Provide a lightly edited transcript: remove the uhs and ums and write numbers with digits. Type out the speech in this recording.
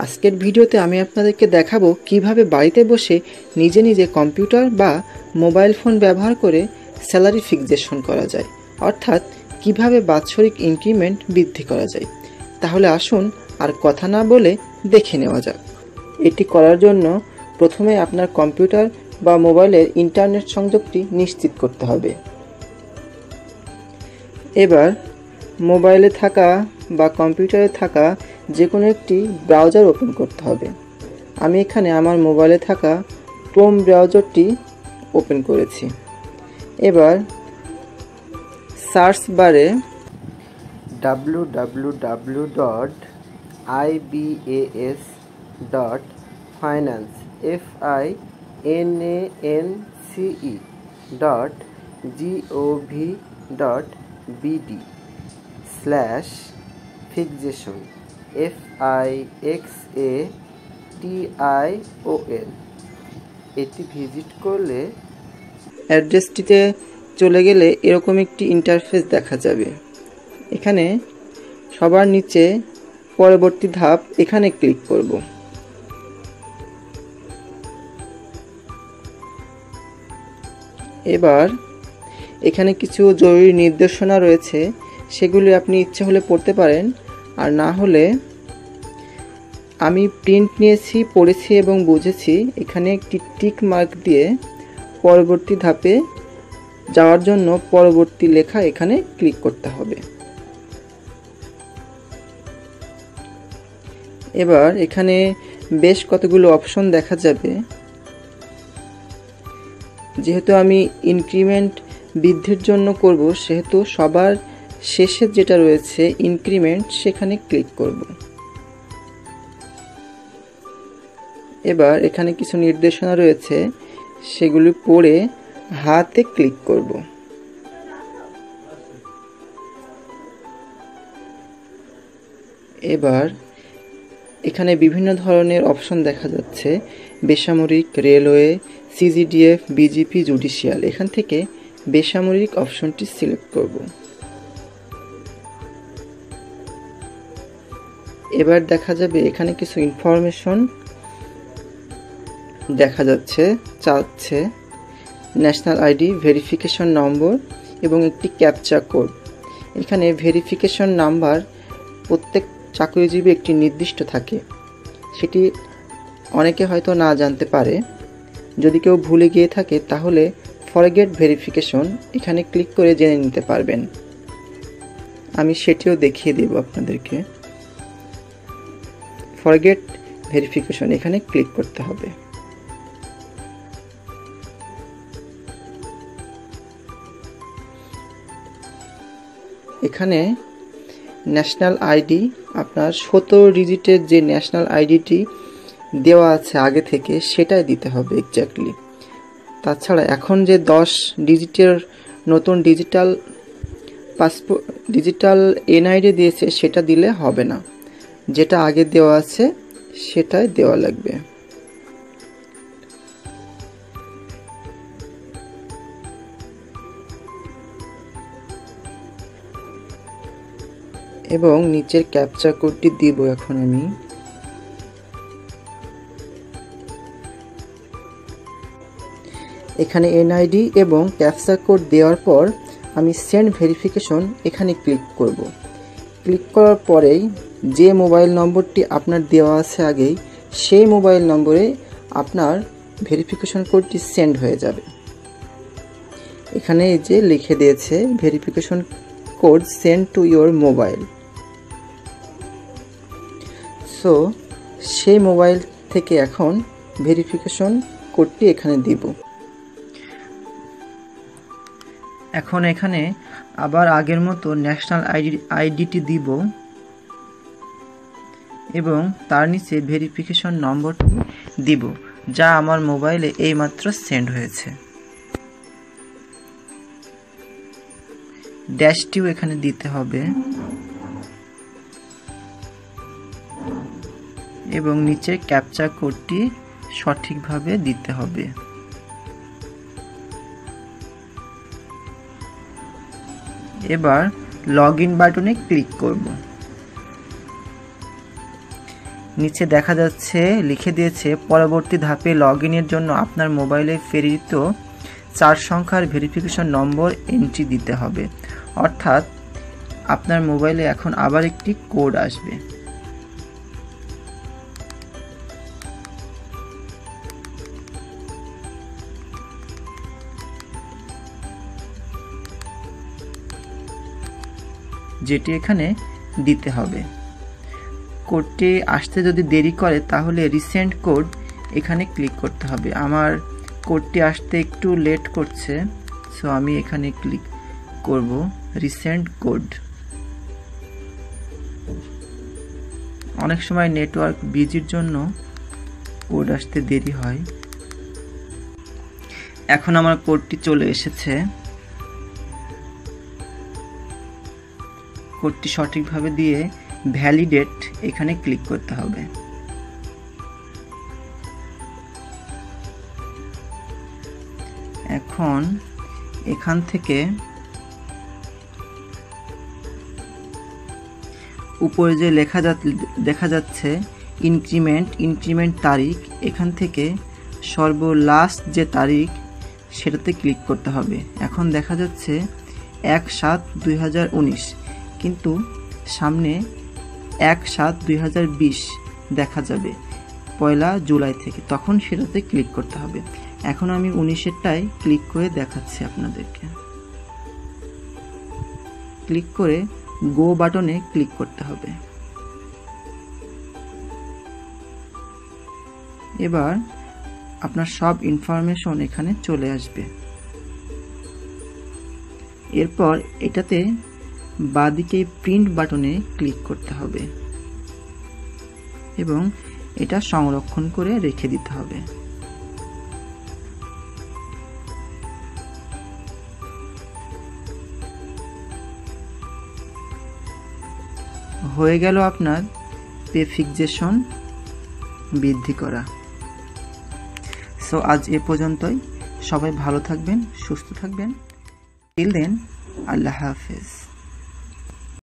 আজকের ভিডিওতে আমি আপনাদেরকে দেখাবো কিভাবে বাড়িতে বসে নিজে নিজে কম্পিউটার বা মোবাইল ফোন ব্যবহার করে স্যালারি ফিক্সেশন করা যায়, অর্থাৎ কিভাবে বাৎসরিক ইনক্রিমেন্ট বৃদ্ধি করা যায়। তাহলে আসুন আর কথা না বলে দেখে নেওয়া যাক। এটি করার জন্য প্রথমে আপনার কম্পিউটার বা মোবাইলের ইন্টারনেট সংযোগটি নিশ্চিত করতে হবে। এবার মোবাইলে থাকা বা কম্পিউটারে থাকা যে কোনো একটি ব্রাউজার ওপেন করতে হবে। আমি এখানে আমার মোবাইলে থাকা ক্রোম ব্রাউজারটি ওপেন করেছি। এবার সার্চ বারে www.ibas.finance.gov.bd/fixation FIXATION এটি ভিজিট করলে অ্যাড্রেসটিতে চলে গেলে এরকম একটি ইন্টারফেস দেখা যাবে। এখানে সবার নিচে পরবর্তী ধাপ, এখানে ক্লিক করব। এবার এখানে কিছু জরুরি নির্দেশনা রয়েছে, সেগুলি আপনি ইচ্ছে হলে পড়তে পারেন, আর না হলে আমি প্রিন্ট নিয়েছি, পড়েছি এবং বুঝেছি। এখানে একটি টিক মার্ক দিয়ে পরবর্তী ধাপে যাওয়ার জন্য পরবর্তী লেখা এখানে ক্লিক করতে হবে। এবার এখানে বেশ কতগুলো অপশন দেখা যাবে। যেহেতু আমি ইনক্রিমেন্ট বৃদ্ধির জন্য করব, সেহেতু সবার শেষে যেটা রয়েছে ইনক্রিমেন্ট, সেখানে ক্লিক করব। এবার এখানে কিছু নির্দেশনা রয়েছে, সেগুলি পড়ে হাতে ক্লিক করব। এবার এখানে বিভিন্ন ধরনের অপশন দেখা যাচ্ছে, বেসামরিক, রেলওয়ে, সিজিডিএফ, বিজিপি, জুডিশিয়াল। এখান থেকে বেসামরিক অপশনটি সিলেক্ট করব। এবার দেখা যাবে এখানে কিছু ইনফরমেশন দেখা যাচ্ছে, চাচ্ছে ন্যাশনাল আইডি, ভেরিফিকেশন নম্বর এবং একটি ক্যাপচা কোড। এখানে ভেরিফিকেশন নাম্বার প্রত্যেক চাকরিজীবী একটি নির্দিষ্ট থাকে, সেটি অনেকে হয়তো না জানতে পারে। যদি কেউ ভুলে গিয়ে থাকে তাহলে ফরগেট ভেরিফিকেশন এখানে ক্লিক করে জেনে নিতে পারবেন। আমি সেটিও দেখিয়ে দেব আপনাদেরকে। ফরগেট ভেরিফিকেশন এখানে ক্লিক করতে হবে। এখানে ন্যাশনাল আইডি, আপনার 17 ডিজিটের যে ন্যাশনাল আইডিটি দেওয়া আছে আগে থেকে, সেটাই দিতে হবে এক্স্যাক্টলি। তাছাড়া এখন যে 10 ডিজিটের নতুন ডিজিটাল পাসপোর্ট, ডিজিটাল এনআইডি দিয়েছে, সেটা দিলে হবে না। যেটা আগে দেওয়া আছে সেটাই দেওয়া লাগবে। এবং নিচের ক্যাপচা কোডটি দিব এখন আমি। এখানে এনআইডি এবং ক্যাপচা কোড দেওয়ার পর আমি সেন্ড ভেরিফিকেশন এখানে ক্লিক করব। ক্লিক করার পরেই যে মোবাইল নম্বরটি আপনার দেওয়া আছে আগেই, সেই মোবাইল নম্বরে আপনার ভেরিফিকেশন কোডটি সেন্ড হয়ে যাবে। এখানে এই যে লিখে দিয়েছে verification code send to your mobile. So সেই মোবাইল থেকে এখন ভেরিফিকেশন কোডটি এখানে দিব। এখন এখানে আবার আগের মতো ন্যাশনাল আইডিটি দিব এবং তার নিচে ভেরিফিকেশন নম্বরটি দিব, যা আমার মোবাইলে এইমাত্র সেন্ড হয়েছে। ড্যাশটিও এখানে দিতে হবে এবং নিচে ক্যাপচা কোডটি সঠিকভাবে দিতে হবে। এবার লগ ইন বাটনে ক্লিক করব। নিচে দেখা যাচ্ছে লিখে দিয়েছে পরবর্তী ধাপে লগইনের জন্য আপনার মোবাইলে প্রেরিত 4 সংখ্যার ভেরিফিকেশন নম্বর এন্ট্রি দিতে হবে। অর্থাৎ আপনার মোবাইলে এখন আবার একটি কোড আসবে। যেটি এখানে দিতে হবে। কোডটি আসতে যদি দেরি করে তাহলে রিসেন্ট কোড এখানে ক্লিক করতে হবে। আমার কোডটি আসতে একটু লেট করছে, সো আমি এখানে ক্লিক করব রিসেন্ট কোড। অনেক সময় নেটওয়ার্ক বিজির জন্য কোড আসতে দেরি হয়। এখন আমার কোডটি চলে এসেছে। কোডটি সঠিকভাবে দিয়ে ভ্যালিডেট এখানে ক্লিক করতে হবে। এখন এখান থেকে উপরে যে দেখা যাচ্ছে ইনক্রিমেন্ট তারিখ, এখান থেকে সর্বলাস্ট যে তারিখ সেটাতে ক্লিক করতে হবে। এখন দেখা যাচ্ছে 1/7/2019, কিন্তু সামনে 1/7/2020 দেখা যাবে 1 জুলাই থেকে, তখন সেটাতে ক্লিক করতে হবে। এখন আমি 19-এরটাই ক্লিক করে দেখাচ্ছি আপনাদেরকে। ক্লিক করে গো বাটনে ক্লিক করতে হবে। এবার আপনার সব ইনফরমেশন এখানে চলে আসবে। এরপর এটাতে বাঁদিকে প্রিন্ট বাটনে ক্লিক করতে হবে এবং এটা সংরক্ষণ করে রেখে দিতে হবে। হয়ে গেল আপনার পে ফিক্সেশন বৃদ্ধি করা। সো আজ এ পর্যন্তই। সবাই ভালো থাকবেন, সুস্থ থাকবেন। টিল দেন, আল্লাহ হাফেজ।